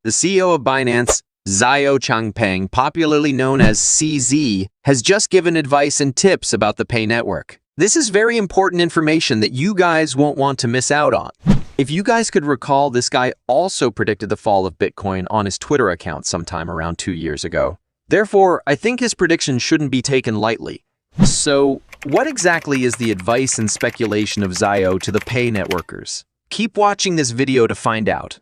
the CEO of Binance, Xiao Changpeng, popularly known as CZ, has just given advice and tips about the Pay network. This is very important information that you guys won't want to miss out on. If you guys could recall, this guy also predicted the fall of Bitcoin on his Twitter account sometime around 2 years ago. Therefore, I think his prediction shouldn't be taken lightly. So, what exactly is the advice and speculation of Xiao to the Pay networkers? Keep watching this video to find out.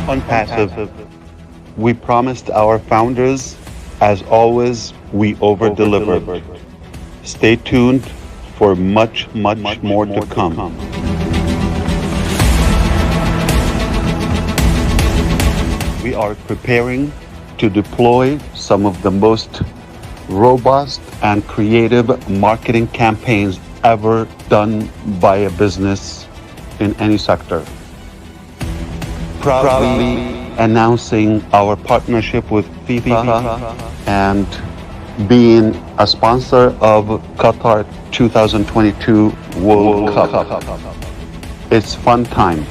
On passive, we promised our founders, as always, we over-delivered. Stay tuned for much more to come. We are preparing to deploy some of the most robust and creative marketing campaigns ever done by a business in any sector. Proudly announcing our partnership with FIFA and being a sponsor of Qatar 2022 World Cup. It's fun time.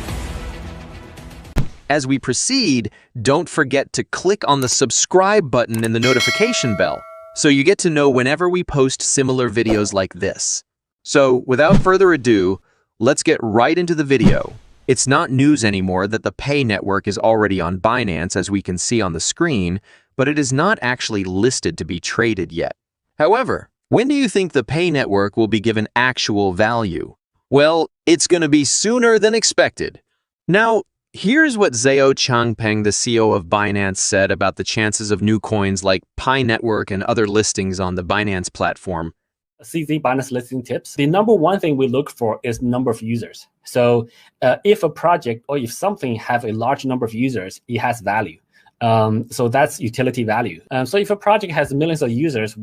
As we proceed, don't forget to click on the subscribe button and the notification bell, so you get to know whenever we post similar videos like this. So, without further ado, let's get right into the video. It's not news anymore that the Pay network is already on Binance, as we can see on the screen, but it is not actually listed to be traded yet. However, when do you think the Pay network will be given actual value? Well, it's going to be sooner than expected. Now, here's what Xiao Changpeng, the CEO of Binance, said about the chances of new coins like Pi network and other listings on the Binance platform. CZ Binance listing tips. The number one thing we look for is number of users. So if a project or if something have a large number of users, it has value. So that's utility value. So if a project has millions of users,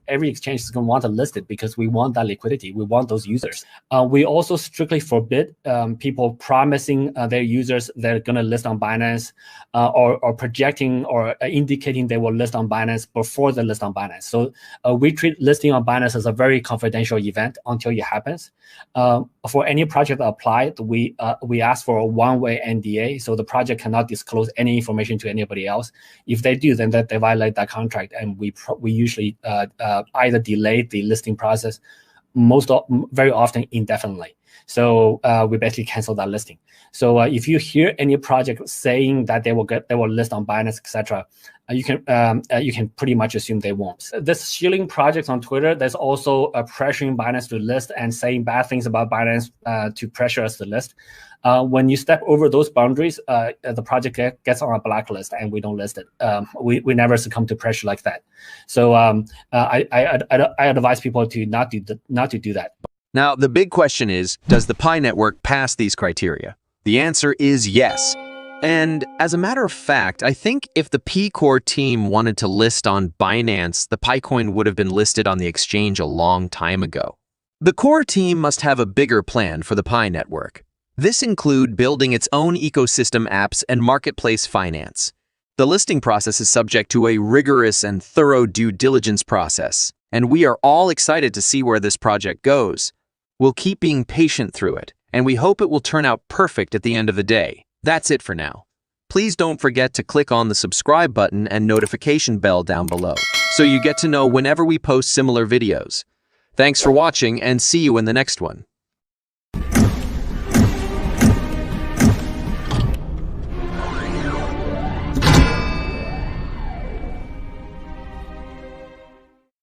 every exchange is going to want to list it because we want that liquidity. We want those users. We also strictly forbid people promising their users they're going to list on Binance or projecting or indicating they will list on Binance before they list on Binance. So we treat listing on Binance as a very confidential event until it happens. For any project applied, we ask for a one-way NDA, so the project cannot disclose any information to anybody else. If they do, then they violate that contract, and we usually either delay the listing process, very often indefinitely. So we basically cancel that listing. So if you hear any project saying that they will list on Binance, etc., you can pretty much assume they won't. This shilling projects on Twitter, there's also pressuring Binance to list and saying bad things about Binance to pressure us to list. When you step over those boundaries, the project gets on a blacklist and we don't list it. We never succumb to pressure like that. So I advise people to not to do that. Now, the big question is, does the Pi network pass these criteria? The answer is yes. And as a matter of fact, I think if the P Core team wanted to list on Binance, the Pi coin would have been listed on the exchange a long time ago. The Core team must have a bigger plan for the Pi network. This includes building its own ecosystem apps and marketplace finance. The listing process is subject to a rigorous and thorough due diligence process, and we are all excited to see where this project goes. We'll keep being patient through it, and we hope it will turn out perfect at the end of the day. That's it for now. Please don't forget to click on the subscribe button and notification bell down below, so you get to know whenever we post similar videos. Thanks for watching, and see you in the next one.